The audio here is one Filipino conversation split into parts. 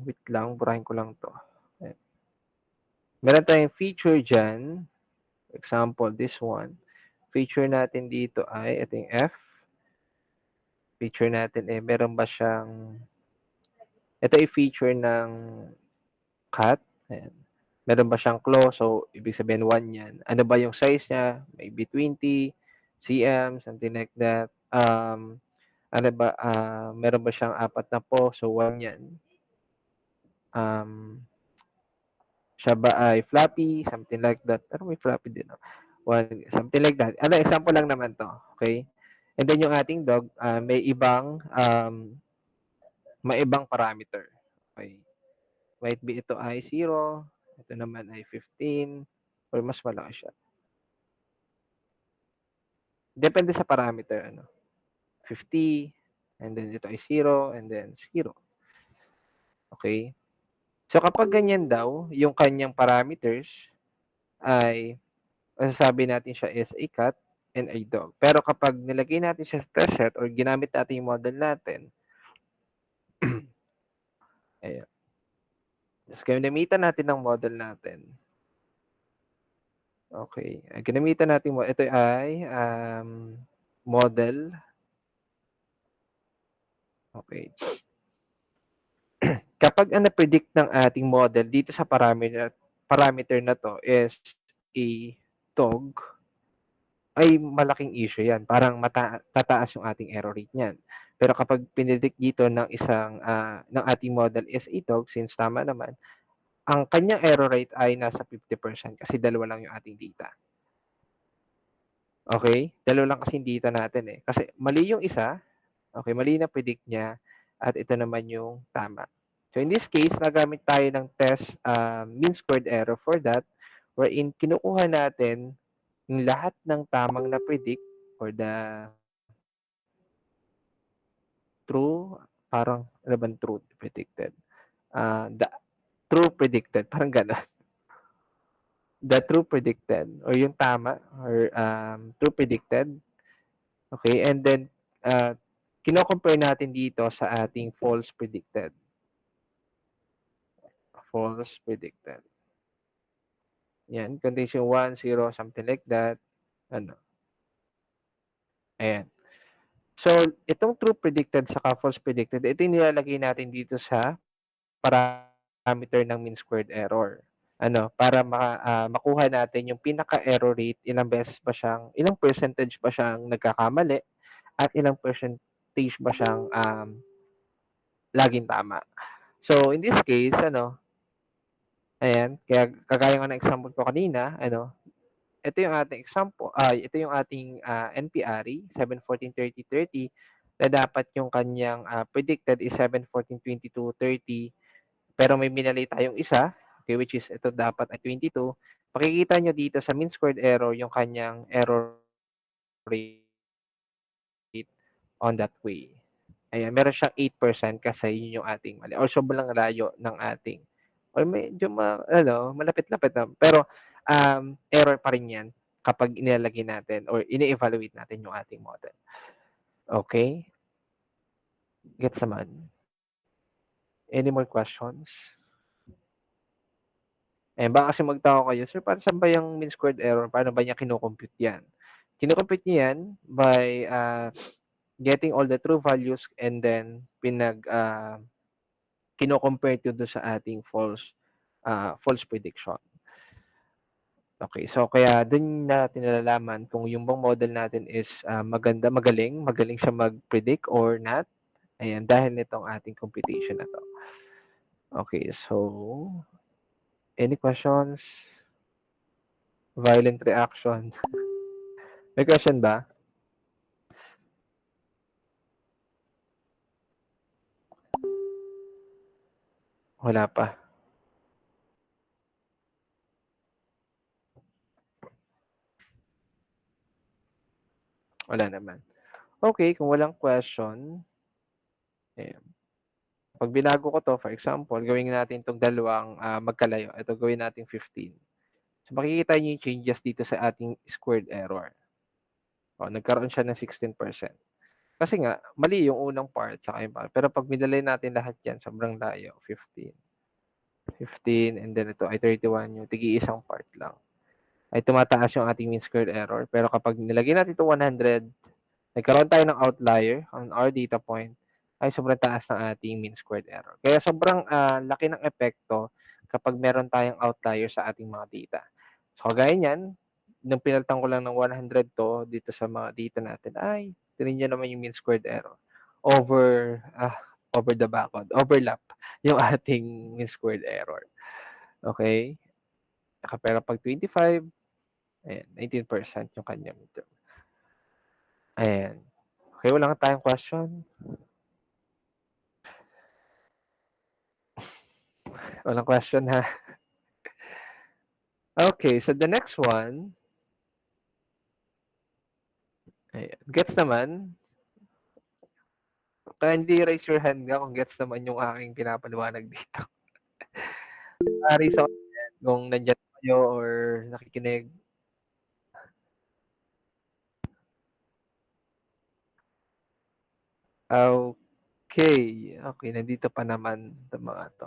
Wait lang, burahin ko lang 'to. Ayan. Meron tayong feature diyan, example this one. Feature natin dito ay ito yung F, feature natin, meron ba siyang ito ay feature ng cat, ayan. Meron ba siyang claw? So, ibig sabihin 1 'yan. Ano ba yung size niya? Maybe 20 cm, something like that. Ano ba, meron ba siyang 4 na paw? So, 1 'yan. Um, Siya ba ay floppy? Something like that. Pero may floppy din, 'no? 1, something like that. Ano, example lang naman 'to, okey? And then yung ating dog, may ibang parameter, okey? Might be ito ay 0, ito naman ay 15 or mas malaki siya. Depende sa parameter ano, 50 and then ito ay 0 and then 0, okey? So, kapag ganyan daw yung kanyang parameters ay masasabi natin siya is a cat and a dog. Pero kapag nilagay natin siya sa test set or ginamit natin yung model natin, ayan, ta's ginamitan natin ng model natin, okey, ginamitan natin ito ay, model, okey. Kapag ang na-predict ng ating model dito sa parameter na 'to is a dog, ay malaking issue 'yan, parang tataas yung ating error rate niyan. Pero kapag pinredict dito ng ating model is a dog, since tama naman, ang kanyang error rate ay nasa 50% kasi dalawa lang yung ating data. Okey? Dalawa lang kasi yung data natin, kasi mali yung isa, okey, mali na predict niya at ito naman yung tama. So, in this case, nagamit tayo ng mean squared error for that, wherein kinukuha natin yung lahat ng tamang na-predict or the true, parang ano bang true predicted? The true predicted, parang gano'n. The true predicted or yung tama or, true predicted, okay. And then, uh, kino-compare natin dito sa ating false predicted, false predicted. Yan, condition 1, 0, something like that, ano, ayan. So, itong true predicted saka false predicted, ito yung nilalagay natin dito sa parameter ng mean squared error. Ano, para makuha natin yung pinaka-error rate, ilang percentage ba siyang nagkakamali at ilang percentage ba siyang, laging tama. So, in this case ano, ayan, kaya kagaya nga ng example ko kanina ano, ito yung ating ito yung ating, NP-ARI 7, 14, 30, 30 na dapat yung kanyang, predicted is 7, 14, 22, 30. Pero may minali tayong isa, okay, which is ito dapat ay 22. Makikita nyo dito sa mean squared error yung kanyang error rate on that way. Ayan, meron siyang 8% kasi yun yung ating mali or sobrang layo ng ating or medyo ano, malapit-lapit na. Pero, error pa rin yan kapag inilalagay natin or ini-evaluate natin yung ating model. Okay, gets naman? Any more questions? Baka kasi magtaka kayo, "Sir, para saan ba yang mean squared error, paano ba niya kino-compute 'yan?" Kino-compute niya 'yan by, getting all the true values and then kino-compare ito dun sa ating false prediction. Okay, so kaya dun natin nalalaman kung yung bang model natin is, magaling siya mag-predict or not, ayan, dahil nitong ating computation na 'to. Okay, so any questions? Violent reaction. May question ba? Wala pa, wala naman. Okay, kung walang question, ayan. 'Pag binago ko 'to, for example, gawin natin 'tong dalawang, magkalayo, ito gawin nating 15. So, makikita niyo yung changes dito sa ating squared error. Oh, nagkaroon siya ng 16%. Kasi nga mali yung unang part tsaka yung pero 'pag minalay natin lahat yan sobrang layo, 15 and then ito ay 31 yung tig-iisang part lang, ay tumataas yung ating mean squared error. Pero kapag nilagay natin ito 100, nagkaroon tayo ng outlier on our data point, ay sobrang taas ng ating mean squared error. Kaya sobrang, laki ng epekto kapag meron tayong outlier sa ating mga data. So, kagaya niyan, nung pinalitan ko lang ng 100 'to dito sa mga data natin, ay tignan niyo naman yung mean squared error. Over, over the background, overlap yung ating mean squared error. Okay. Pero 'pag 25, ayan, 19% yung kanyang midterm. Ayan. Okay, wala tayong question? Walang question, ha? Okay, so the next one, ayan, gets naman? Kindly raise your hand nga kung gets naman yung aking pinapaliwanag dito. Raise ako kung nandiyan kayo or nakikinig. Okay, okay, nandito pa naman itong mga 'to.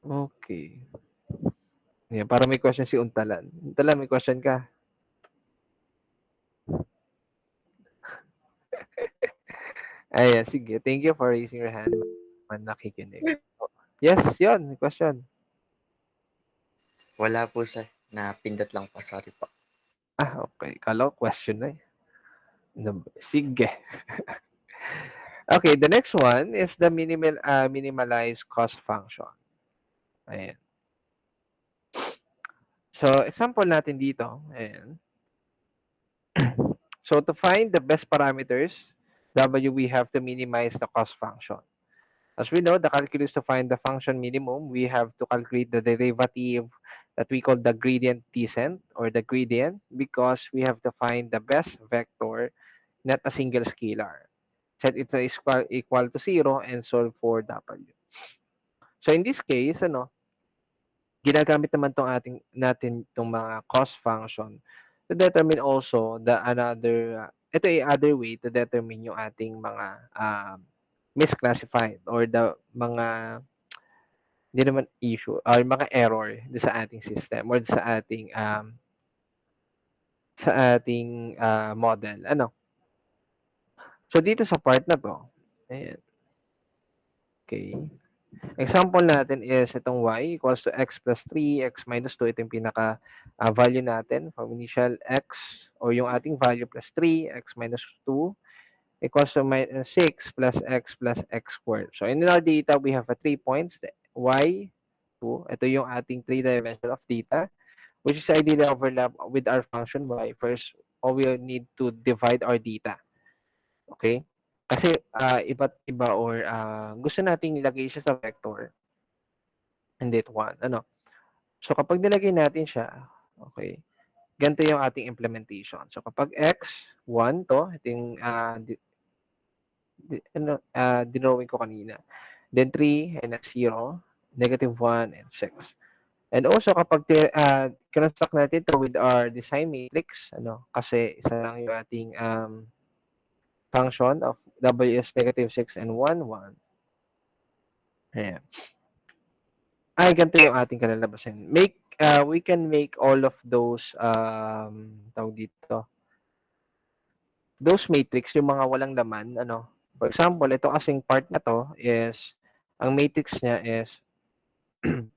Okay. Ayan, parang may question si Untalan. Untalan, may question ka? Ayan, sige. Thank you for raising your hand, man nakikinig. Yes, yun, may question. Wala po sir, napindot lang po, sorry po. Okay. Akala ko question na, eh. Sige. Okay, the next one is the minimalized cost function. Ayan. So, example natin dito, ayan. So, to find the best parameters, W, we have to minimize the cost function. As we know, the calculus to find the function minimum, we have to calculate the derivative that we call the gradient descent or the gradient because we have to find the best vector, not a single scalar. Set it is equal to 0 and solve for W. So in this case, ginagamit naman tong natin tong mga cost function to determine also the another ito ay other way to determine yung ating mga misclassified or the mga hindi naman issue or mga error do sa ating system or sa ating model. So dito sa part na 'to, ayan, okay. Example natin is itong y equals to x plus 3, x minus 2. Ito yung pinaka value natin from initial x or yung ating value plus 3, x minus 2 equals to minus 6 plus x squared. So in our data, we have 3 points, the y, 2. Ito yung ating 3 dimension of data, which is ideally overlap with our function y. First, all we need to divide our data. Okay? Kasi iba't iba or gusto nating ilagay siya sa vector and it 1. So kapag nilagay natin siya, okay, ganito yung ating implementation. So kapag x, 1 to, ito yung dinrawing ko kanina. Then 3 and that's 0, negative 1 and 6. And also kapag construct natin to with our design matrix, kasi isa lang yung ating function of w is negative 6 and 1, 1. Ayan. Ay, ganito yung ating kalalabasan. We can make all of those, tawag dito, those matrix, yung mga walang laman, for example, ito kasing part na to is, ang matrix niya is 3,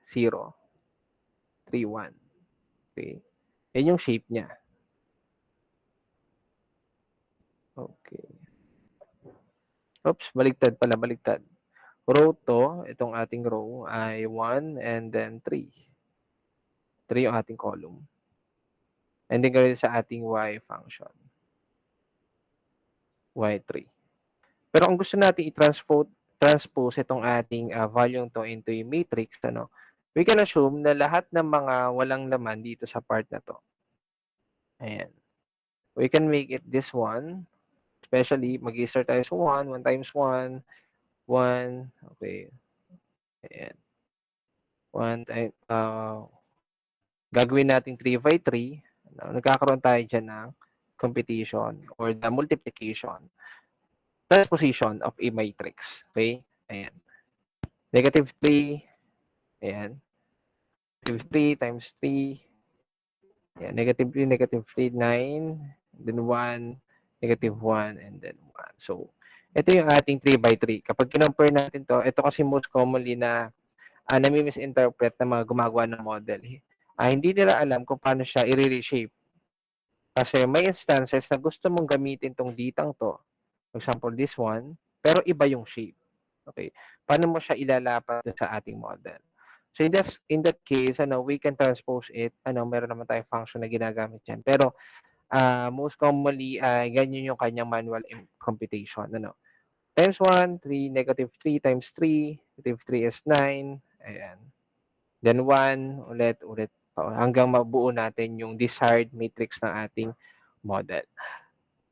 0, 3, 1. Okay. Yan yung shape niya. Okay. Oops, baligtad pala, baligtad. Row to, itong ating row ay 1 and then 3. 3 yung ating column. And then ganoon sa ating y function. Y3. Pero kung gusto natin transpose itong ating value to into yung matrix, we can assume na lahat ng mga walang laman dito sa part na to. Ayan. We can make it this one. Especially, mag-start tayo sa 1, 1 times 1, 1, okay. Ayan. 1 time, gagawin natin 3 by 3. Nagkakaroon tayo diyan ng competition or the multiplication transposition of a matrix. Okay? Ayan. -3, ayan. -3 times 3, ayan. -3, -3, 9, then 1, -1, and then 1. So, ito yung ating 3 by 3. Kapag kinompare natin to, ito kasi most commonly na nami-misinterpret ng mga gumagawa ng model. Hindi nila alam kung paano siya i-reshape. Kasi may instances na gusto mong gamitin tong ditang to. For example, this one, pero iba yung shape. Okay. Paano mo siya ilalapat sa ating model? So in that case, we can transpose it. Meron naman tayong function na ginagamit diyan. Pero most commonly, ganyan yung kanyang manual computation. Times 1, 3, -3 times 3, -3 is 9. Ayan. Then 1, ulit hanggang mabuo natin yung desired matrix ng ating model.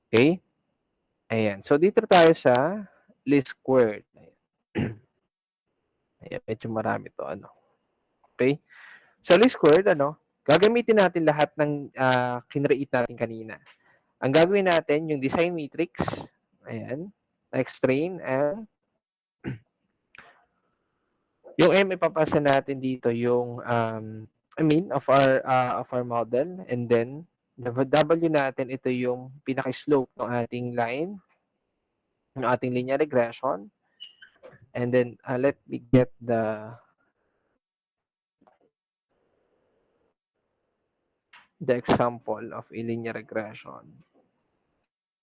Okay? Ayan. So dito tayo sa least squared. Ayan, medyo marami to Okay? Sa least squared gagamitin natin lahat ng kinreate natin kanina. Ang gagawin natin yung design matrix, ayan, extrain and yung M ipapasa natin dito yung of our model, and then the W natin ito yung pinaka-slope ng ating line, ng ating linear regression. And then let me get the example of a linear regression.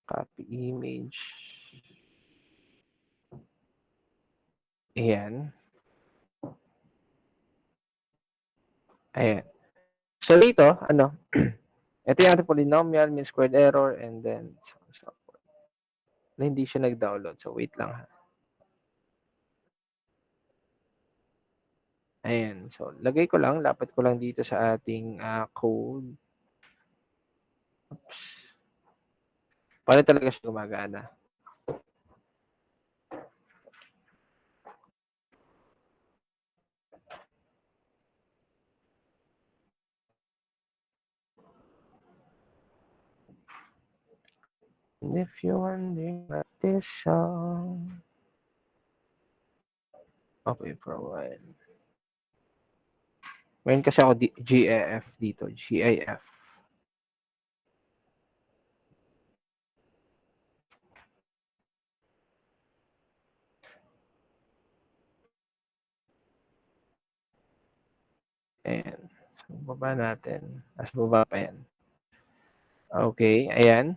Copy image. Ayan. Ayan. So dito, ito yung ating polynomial, mean squared error, and then hindi siya nag-download. So wait lang ha. Ayan. So lagay ko lang, lapit ko lang dito sa ating code. Oops. Paano talaga siya gumagana? If you're wondering what this song. Okay, for a while. Meron kasi ako GIF dito. GIF. Ayan. So, baba natin. Mas baba pa yan. Okay, ayan.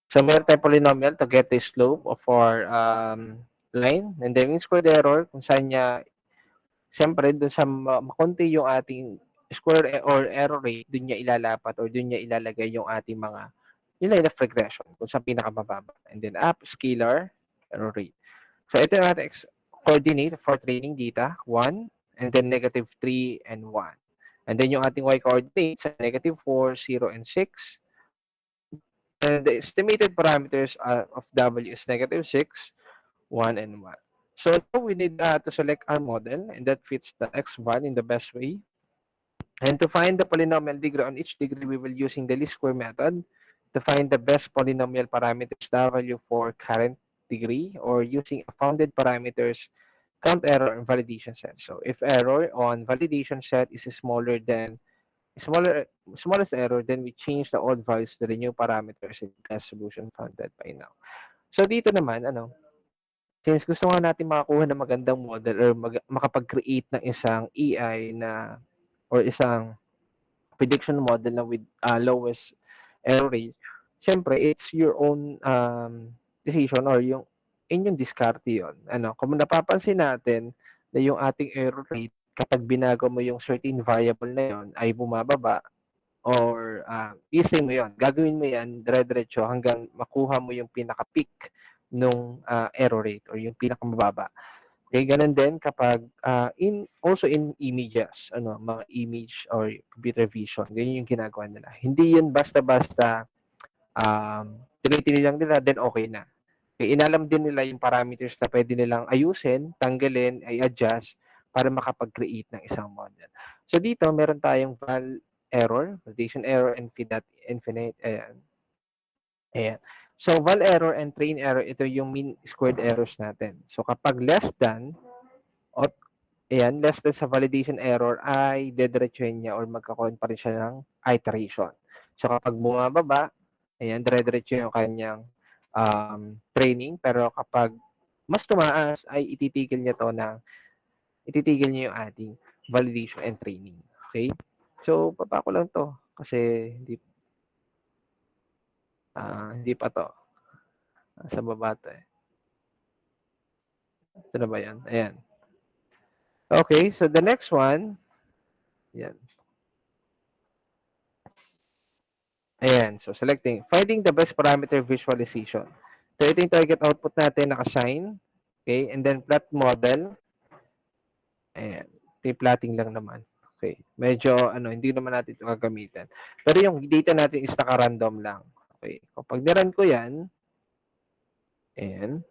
So, meron tayong polynomial to get the slope of our line. And then, mean squared error, kung saan niya, siyempre, dun sa makunti yung ating square or error rate, dun niya ilalapat or dun niya ilalagay yung ating mga yung line of regression kung saan pinakamababa. And then, up, scalar, error rate. So, ito yung ating coordinate for training data, 1, and then -3 and 1. And then yung ating y coordinates, -4, 0, and 6. And the estimated parameters of W is -6, 1, and 1. So now we need to select our model, and that fits the x1 in the best way. And to find the polynomial degree on each degree, we will using the least square method to find the best polynomial parameters W for current degree, or using a founded parameters count error and validation set. So if error on validation set is smallest error, then we change the old values to the new parameters in the best solution founded by now. So dito naman, since gusto nga natin makakuha ng magandang model or makapag-create ng isang AI na or isang prediction model na with lowest error rate, siyempre it's your own decision or yung inyong diskarte yun. Kung napapansin natin na yung ating error rate kapag binago mo yung certain variable na yun ay bumababa or i-stay mo yun. Gagawin mo yan dire-diretso hanggang makuha mo yung pinaka-peak nung error rate or yung pinakamababa. Okay, ganun din kapag also in images, mga image or computer vision, ganyan yung ginagawa nila. Hindi yun basta-basta tinitingnan lang nila, then okay na. Okay, inalam din nila yung parameters na pwede nilang ayusin, tanggalin, i-adjust para makapag-create ng isang model. So dito, meron tayong error, validation error, and infinite, ayan. Ayan. So, val error and train error, ito yung mean squared errors natin. So, kapag less than, o ayan, less than sa validation error ay dediretsuhin niya or magkakaroon pa rin siya ng iteration. So, kapag bumababa, ayan, dire-diretso yung kanyang training. Pero kapag mas tumaas, ay ititigil niya yung ating validation and training. Okay? So, baba ko lang to kasi hindi pa to. Sa baba to eh. Ito na ba yan? Ayan. Okay, so the next one, yan. Ayan, so selecting, finding the best parameter visualization. So ito yung target output natin, naka-shine. Okay, and then plot model. Ayan, ito yung plotting lang naman. Okay, medyo, hindi naman natin ito gagamitin. Pero yung data natin is naka-random lang. Okay, kapag niran ko yan, ayan,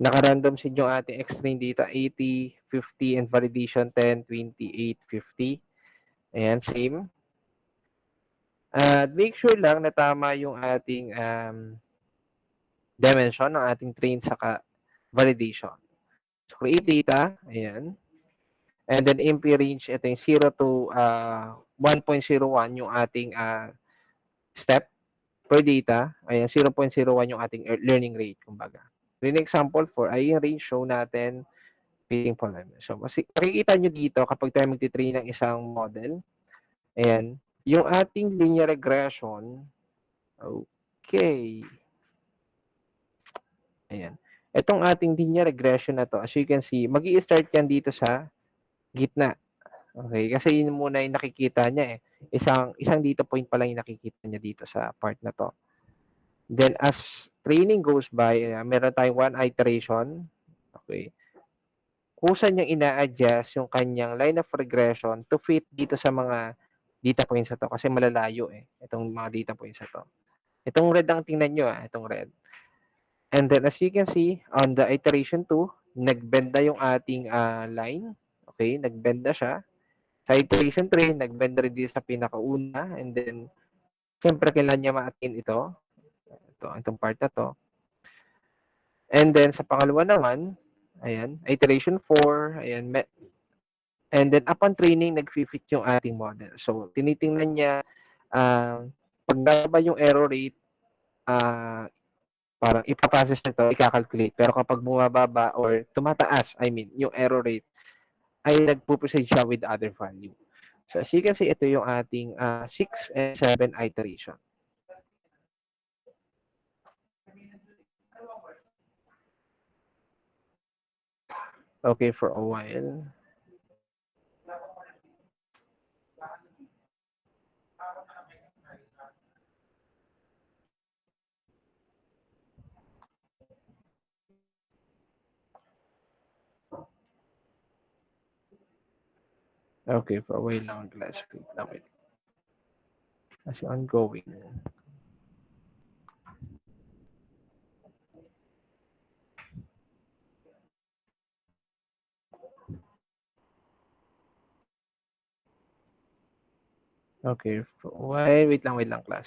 naka-random set yung ating extrain data 80, 50, and validation 10, 28, 50. Ayan, same. At make sure lang na tama yung ating dimension ng ating train saka validation. So, create data, ayan. And then MP range, ito yung 0 to 1.01 yung ating step per data. Ayan, 0.01 yung ating learning rate, kumbaga. In example, for ay yung range show natin, fitting polymer. So, makikita nyo dito kapag tayo magtitrain ng isang model, ayan, yung ating linear regression, okay. Ayan. Itong ating linear regression na to, as you can see, mag-i-start yan dito sa gitna. Okay? Kasi yun muna yung nakikita niya eh. Isang data point pa lang yung nakikita niya dito sa part na to. Then, as training goes by, meron tayong one iteration. Okay? Kusa niyang ina-adjust yung kanyang line of regression to fit dito sa mga data points na to. Kasi malalayo eh. Itong mga data points na to. Itong red ang tingnan nyo itong red. And then as you can see, on the iteration 2, nagbenda yung ating line. Okay, nagbenda siya. Sa iteration 3, nagbenda rin din sa pinakauna. And then, syempre, kailangan niya ma-attain ito. Itong part na to. And then, sa pangalawa naman, ayan, iteration 4, ayan, and then, upon training, nag-fit yung ating model. So, tinitingnan niya, pag nababa yung error rate, parang ipaprocess nyo to, i-calculate. Pero kapag bumababa or tumataas, I mean, yung error rate, ay nagpo-proceed siya with other value. So as you can see, ito yung ating 6 and 7 iteration. Okay, for a while. Okay, for a while lang ang class. Wait. Kasi ongoing. Okay, for a while. Wait lang class.